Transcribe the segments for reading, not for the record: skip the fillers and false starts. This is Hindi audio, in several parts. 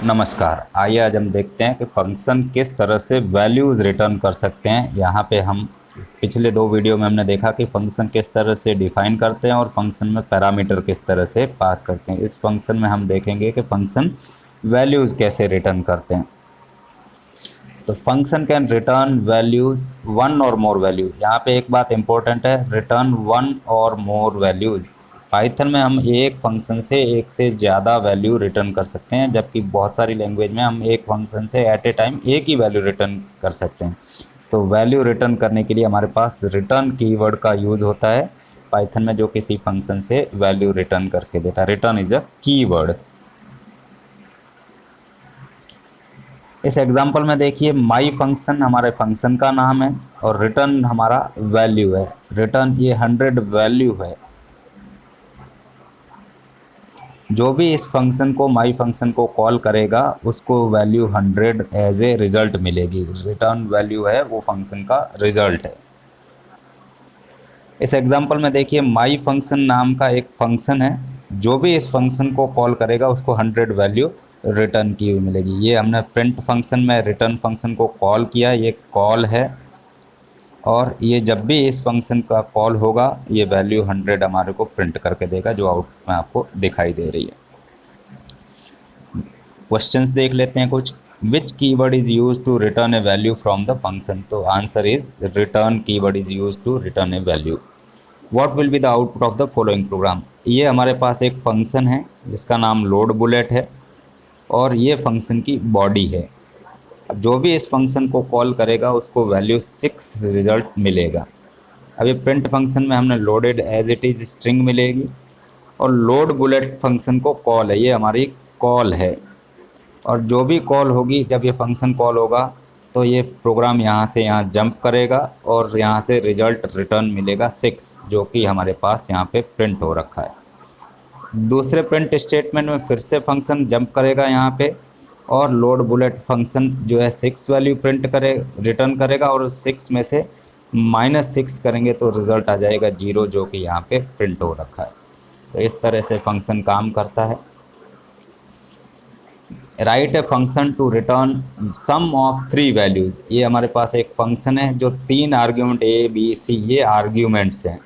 नमस्कार। आइए आज हम देखते हैं कि फंक्शन किस तरह से वैल्यूज़ रिटर्न कर सकते हैं। यहाँ पे हम पिछले दो वीडियो में हमने देखा कि फंक्शन किस तरह से डिफाइन करते हैं और फंक्शन में पैरामीटर किस तरह से पास करते हैं। इस फंक्शन में हम देखेंगे कि फंक्शन वैल्यूज़ कैसे रिटर्न करते हैं। तो function can return values one और मोर वैल्यू। यहाँ पे एक बात इंपॉर्टेंट है, रिटर्न वन और मोर वैल्यूज़। पाइथन में हम एक फंक्शन से एक से ज़्यादा वैल्यू रिटर्न कर सकते हैं, जबकि बहुत सारी लैंग्वेज में हम एक फंक्शन से एट ए टाइम एक ही वैल्यू रिटर्न कर सकते हैं। तो वैल्यू रिटर्न करने के लिए हमारे पास रिटर्न कीवर्ड का यूज़ होता है पाइथन में, जो किसी फंक्शन से वैल्यू रिटर्न करके देता है। Return is a keyword. इस एग्जांपल में देखिए, माई फंक्शन हमारे फंक्शन का नाम है और रिटर्न हमारा वैल्यू है। रिटर्न ये 100 वैल्यू है। जो भी इस फंक्शन को माई फंक्शन को कॉल करेगा उसको वैल्यू 100 एज ए रिजल्ट मिलेगी। रिटर्न वैल्यू है वो फंक्शन का रिजल्ट है। इस एग्जांपल में देखिए, माई फंक्शन नाम का एक फंक्शन है। जो भी इस फंक्शन को कॉल करेगा उसको 100 वैल्यू रिटर्न की हुई मिलेगी। ये हमने प्रिंट फंक्शन में रिटर्न फंक्शन को कॉल किया, ये कॉल है, और ये जब भी इस फंक्शन का कॉल होगा ये वैल्यू 100 हमारे को प्रिंट करके देगा, जो आउटपुट में आपको दिखाई दे रही है। क्वेश्चंस देख लेते हैं कुछ। Which keyword is use to return a value from the function. तो answer is return keyword is use to return a value. What will be the output of the following program. ये हमारे पास एक फंक्शन है जिसका नाम लोड बुलेट है और ये फंक्शन की बॉडी है। अब जो भी इस फंक्शन को कॉल करेगा उसको वैल्यू 6 रिजल्ट मिलेगा। अभी प्रिंट फंक्शन में हमने loaded as it is string मिलेगी, और लोड बुलेट फंक्शन को कॉल है, ये हमारी कॉल है। और जो भी कॉल होगी, जब ये फंक्शन कॉल होगा तो ये प्रोग्राम यहाँ से यहाँ जंप करेगा और यहाँ से रिजल्ट रिटर्न मिलेगा 6, जो कि हमारे पास यहाँ पे प्रिंट हो रखा है। दूसरे प्रिंट स्टेटमेंट में फिर से फंक्शन जंप करेगा यहाँ पे, और लोड बुलेट फंक्शन जो है 6 वैल्यू रिटर्न करेगा, और 6 में से -6 करेंगे तो रिज़ल्ट आ जाएगा 0, जो कि यहाँ पे प्रिंट हो रखा है। तो इस तरह से फंक्शन काम करता है। Write a function to return sum of 3 values. ये हमारे पास एक फंक्शन है जो 3 आर्ग्यूमेंट ए बी सी, ये आर्ग्यूमेंट्स हैं।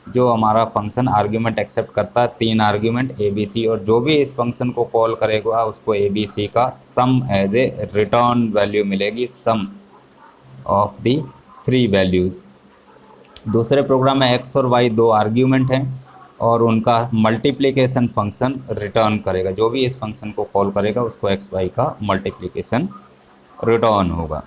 जो हमारा फंक्शन आर्ग्यूमेंट एक्सेप्ट करता है 3 आर्ग्यूमेंट ए बी सी, और जो भी इस फंक्शन को कॉल करेगा उसको ए बी सी का सम एज ए रिटर्न वैल्यू मिलेगी, सम ऑफ दी 3 वैल्यूज़। दूसरे प्रोग्राम में एक्स और वाई 2 आर्ग्यूमेंट हैं और उनका मल्टीप्लिकेशन फंक्शन रिटर्न करेगा। जो भी इस फंक्शन को कॉल करेगा उसको एक्स वाई का मल्टीप्लिकेशन रिटर्न होगा।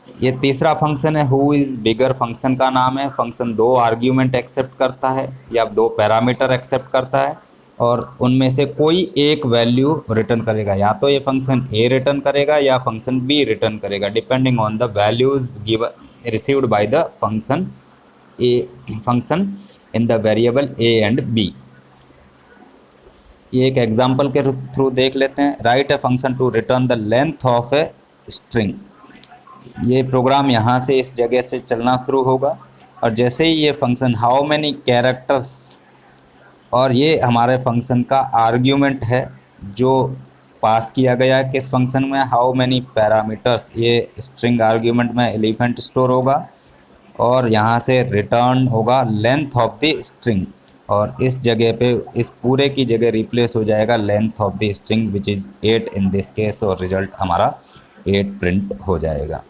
ये तीसरा फंक्शन है हु इज़ बिगर, फंक्शन का नाम है। फंक्शन 2 आर्ग्यूमेंट एक्सेप्ट करता है या 2 पैरामीटर एक्सेप्ट करता है, और उनमें से कोई एक वैल्यू रिटर्न करेगा। या तो ये फंक्शन ए रिटर्न करेगा या फंक्शन बी रिटर्न करेगा, depending on the values given received by the function in the variable a and b. ये एक एग्जांपल के थ्रू देख लेते हैं। Write a function to return the length of a string. ये प्रोग्राम यहाँ से इस जगह से चलना शुरू होगा, और जैसे ही ये फंक्शन हाउ मैनी कैरेक्टर्स, और ये हमारे फंक्शन का आर्ग्यूमेंट है जो पास किया गया है किस फंक्शन में, हाउ मैनी पैरामीटर्स। ये स्ट्रिंग आर्ग्यूमेंट में एलिफेंट स्टोर होगा, और यहाँ से रिटर्न होगा लेंथ ऑफ द स्ट्रिंग, और इस जगह पे इस पूरे की जगह रिप्लेस हो जाएगा length of the string which is 8 in this case, और रिजल्ट हमारा 8 प्रिंट हो जाएगा।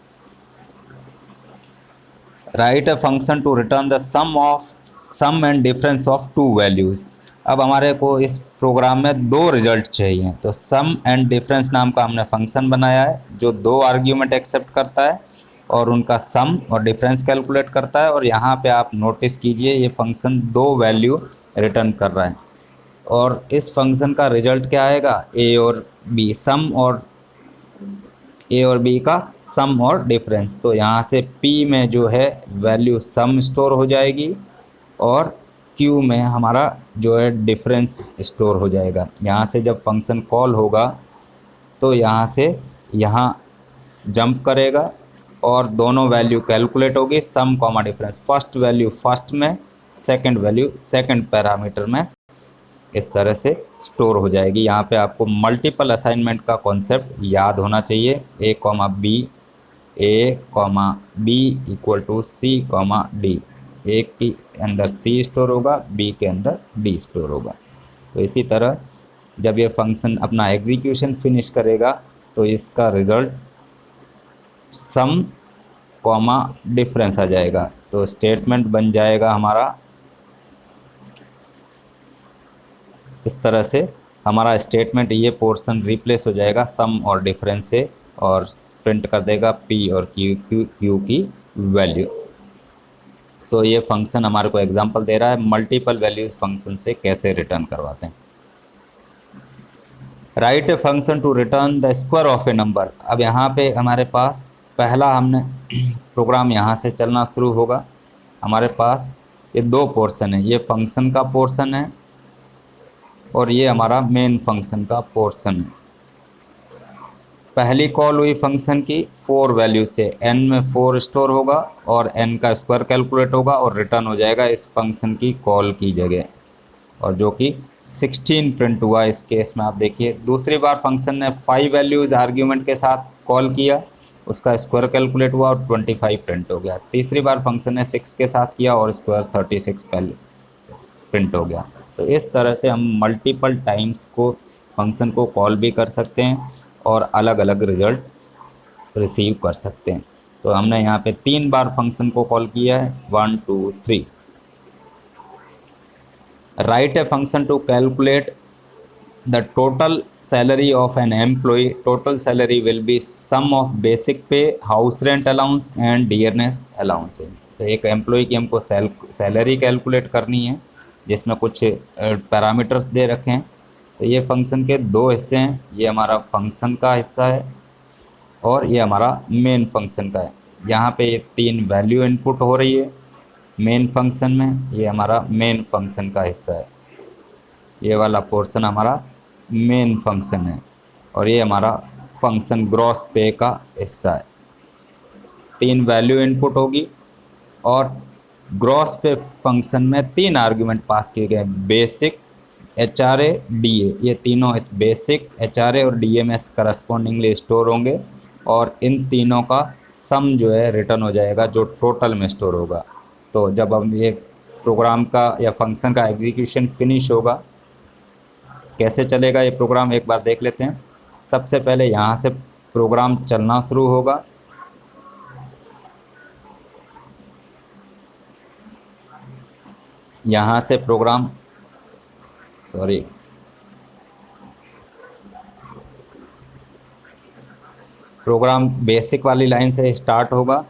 Write a function to return the sum and difference of 2 values. अब हमारे को इस प्रोग्राम में 2 रिजल्ट चाहिए, तो सम एंड डिफरेंस नाम का हमने फंक्शन बनाया है जो 2 आर्ग्यूमेंट एक्सेप्ट करता है और उनका सम और डिफरेंस कैलकुलेट करता है। और यहाँ पे आप नोटिस कीजिए ये फंक्शन 2 वैल्यू रिटर्न कर रहा है, और इस फंक्शन का रिजल्ट क्या आएगा, ए और बी, सम और ए और बी का सम और डिफरेंस। तो यहाँ से P में जो है वैल्यू सम स्टोर हो जाएगी, और Q में हमारा जो है डिफरेंस स्टोर हो जाएगा। यहाँ से जब फंक्शन कॉल होगा तो यहाँ से यहाँ जंप करेगा और दोनों वैल्यू कैलकुलेट होगी, sum comma difference. First value first में, सेकंड वैल्यू सेकंड पैरामीटर में इस तरह से स्टोर हो जाएगी। यहाँ पे आपको मल्टीपल असाइनमेंट का कॉन्सेप्ट याद होना चाहिए। A comma b equal to c comma d. A के अंदर सी स्टोर होगा, बी के अंदर डी स्टोर होगा। तो इसी तरह जब ये फंक्शन अपना एग्जीक्यूशन फिनिश करेगा तो इसका रिजल्ट सम कॉमा डिफरेंस आ जाएगा। तो स्टेटमेंट बन जाएगा हमारा इस तरह से। हमारा स्टेटमेंट ये पोर्शन रिप्लेस हो जाएगा सम और डिफरेंस से और प्रिंट कर देगा पी और क्यू की वैल्यू। सो ये फंक्शन हमारे को एग्जांपल दे रहा है मल्टीपल वैल्यूज फंक्शन से कैसे रिटर्न करवाते हैं। Write a function to return the square of a number. अब यहाँ पे हमारे पास पहला हमने प्रोग्राम यहाँ से चलना शुरू होगा। हमारे पास ये दो पोर्शन है, ये फंक्शन का पोर्शन है और ये हमारा मेन फंक्शन का पोर्शन है। पहली कॉल हुई फंक्शन की 4 वैल्यू से, n में 4 स्टोर होगा और n का स्क्वायर कैलकुलेट होगा और रिटर्न हो जाएगा इस फंक्शन की कॉल की जगह, और जो कि 16 प्रिंट हुआ इस केस में। आप देखिए दूसरी बार फंक्शन ने 5 वैल्यूज आर्ग्यूमेंट के साथ कॉल किया, उसका स्क्वायर कैलकुलेट हुआ और 25 प्रिंट हो गया। तीसरी बार फंक्शन ने 6 के साथ किया और स्क्वायर 36 प्रिंट हो गया। तो इस तरह से हम मल्टीपल टाइम्स को फंक्शन को कॉल भी कर सकते हैं और अलग अलग रिजल्ट रिसीव कर सकते हैं। तो हमने यहाँ पे 3 बार फंक्शन को कॉल किया है, 1 2 3। Write a function to calculate the total salary of an employee. Total salary will be sum of basic pay, house rent allowance and dearness allowance. तो एक एम्प्लॉय की हमको सैलरी कैलकुलेट करनी है जिसमें कुछ पैरामीटर्स दे रखे हैं। तो ये फंक्शन के 2 हिस्से हैं, ये हमारा फंक्शन का हिस्सा है और ये हमारा मेन फंक्शन का है। यहाँ पे ये 3 वैल्यू इनपुट हो रही है मेन फंक्शन में, ये हमारा मेन फंक्शन का हिस्सा है। ये वाला पोर्शन हमारा मेन फंक्शन है और ये हमारा फंक्शन ग्रॉस पे का हिस्सा है। 3 वैल्यू इनपुट होगी और ग्रॉस पे फंक्शन में 3 आर्ग्यूमेंट पास किए गए, बेसिक, HRA, DA। ये तीनों इस बेसिक, HRA और DA में करस्पॉन्डिंगली स्टोर होंगे और इन तीनों का सम जो है रिटर्न हो जाएगा जो टोटल में स्टोर होगा। तो जब हम ये प्रोग्राम का या फंक्शन का एग्जीक्यूशन फिनिश होगा, कैसे चलेगा ये प्रोग्राम एक बार देख लेते हैं। सबसे पहले यहाँ से प्रोग्राम चलना शुरू होगा। यहाँ से प्रोग्राम प्रोग्राम बेसिक वाली लाइन से स्टार्ट होगा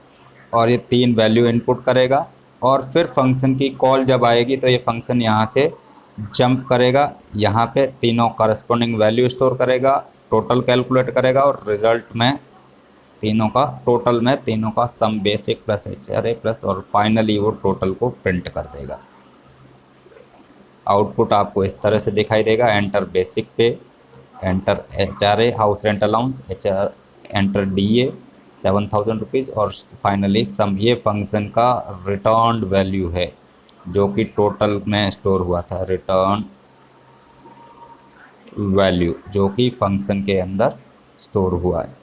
और ये 3 वैल्यू इनपुट करेगा और फिर फंक्शन की कॉल जब आएगी तो ये फंक्शन यहाँ से जंप करेगा, यहाँ पे तीनों करस्पॉन्डिंग वैल्यू स्टोर करेगा, टोटल कैलकुलेट करेगा और रिजल्ट में तीनों का टोटल में तीनों का sum basic plus HRA plus और फाइनली वो टोटल को प्रिंट कर देगा। आउटपुट आपको इस तरह से दिखाई देगा, enter basic pay, enter HRA house rent allowance, enter DA 7000 rupees और फाइनली सम। ये फंक्शन का रिटर्न वैल्यू है जो कि टोटल में स्टोर हुआ था, रिटर्न वैल्यू जो कि फंक्शन के अंदर स्टोर हुआ है,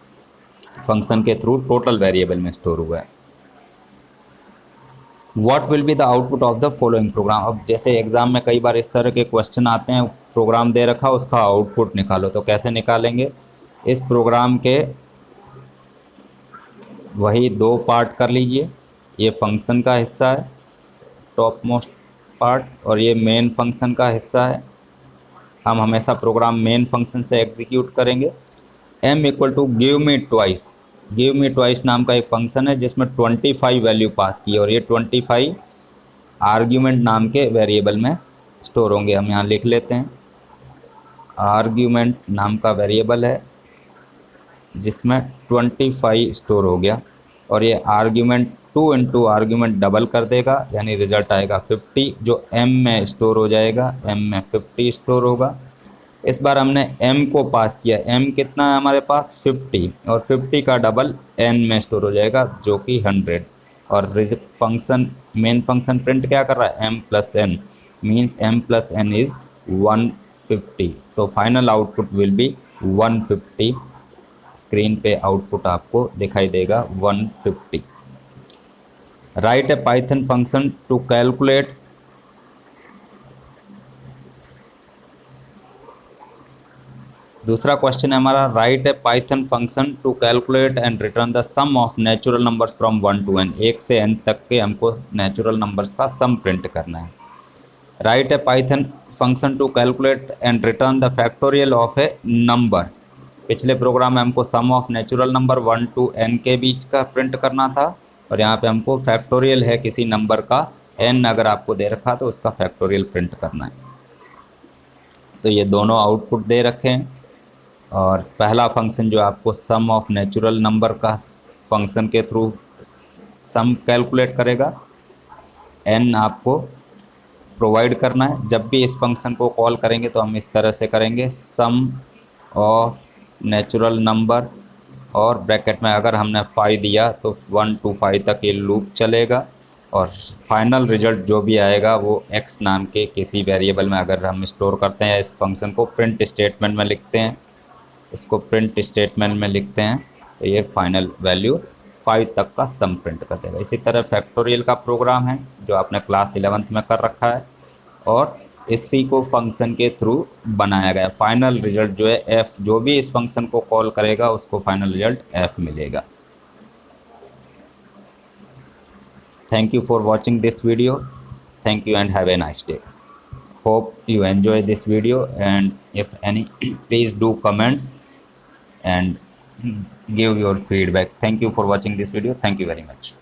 फंक्शन के थ्रू टोटल वेरिएबल में स्टोर हुआ है। What will be the output of the following programme. अब जैसे एग्जाम में कई बार इस तरह के क्वेश्चन आते हैं, प्रोग्राम दे रखा उसका आउटपुट निकालो, तो कैसे निकालेंगे। इस प्रोग्राम के वही 2 पार्ट कर लीजिए, ये फंक्शन का हिस्सा है टॉप मोस्ट पार्ट और ये मेन फंक्शन का हिस्सा है। हम हमेशा प्रोग्राम मेन फंक्शन से एग्जीक्यूट करेंगे। m equal to give me twice नाम का एक फंक्शन है जिसमें 25 वैल्यू पास की और ये 25 आर्ग्यूमेंट नाम के वेरिएबल में स्टोर होंगे। हम यहाँ लिख लेते हैं, आर्ग्यूमेंट नाम का वेरिएबल है जिसमें 25 स्टोर हो गया और ये आर्ग्यूमेंट 2 इंटू आर्ग्यूमेंट डबल कर देगा, यानी रिजल्ट आएगा 50 जो m में स्टोर हो जाएगा, m में 50 स्टोर होगा। इस बार हमने m को पास किया, m कितना है हमारे पास 50 और 50 का डबल n में स्टोर हो जाएगा जो कि 100 और फंक्शन मेन फंक्शन प्रिंट क्या कर रहा है m plus n means m plus n is 150. So final output will be 150. Screen पे आउटपुट आपको दिखाई देगा 150. Write a Python function to calculate दूसरा क्वेश्चन है हमारा, write a Python function to calculate and return the sum of natural numbers from 1 to n. 1 से n तक के हमको नेचुरल नंबर्स का सम प्रिंट करना है. Write a Python function to calculate and return the factorial of a number. पिछले प्रोग्राम में हमको sum of natural number 1 to n के बीच का प्रिंट करना था, और यहाँ पे हमको फैक्टोरियल है किसी नंबर का, n अगर आपको दे रखा तो उसका फैक्टोरियल प्रिंट करना है. तो ये दोनों आउटपुट दे रखे हैं, और पहला फंक्शन जो आपको सम ऑफ नेचुरल नंबर का फंक्शन के थ्रू सम कैलकुलेट करेगा, n आपको प्रोवाइड करना है. जब भी इस फंक्शन को कॉल करेंगे तो हम इस तरह से करेंगे, सम ऑफ नेचुरल नंबर, और ब्रैकेट में अगर हमने 5 दिया तो 1 to 5 तक ये लूप चलेगा, और फाइनल रिजल्ट जो भी आएगा वो x नाम के किसी वेरिएबल में अगर हम स्टोर करते हैं, इस फंक्शन को प्रिंट स्टेटमेंट में लिखते हैं, इसको प्रिंट स्टेटमेंट में लिखते हैं, तो ये फाइनल वैल्यू 5 तक का सम प्रिंट कर देगा. इसी तरह फैक्टोरियल का प्रोग्राम है जो आपने क्लास 11th में कर रखा है, और इसी को फंक्शन के थ्रू बनाया गया. फाइनल रिजल्ट जो है f, जो भी इस फंक्शन को कॉल करेगा उसको फाइनल रिजल्ट f मिलेगा. Thank you for watching this video. Thank you and have a nice day. Hope you enjoy this video, and if any, please do comments and give your feedback. Thank you for watching this video. Thank you very much.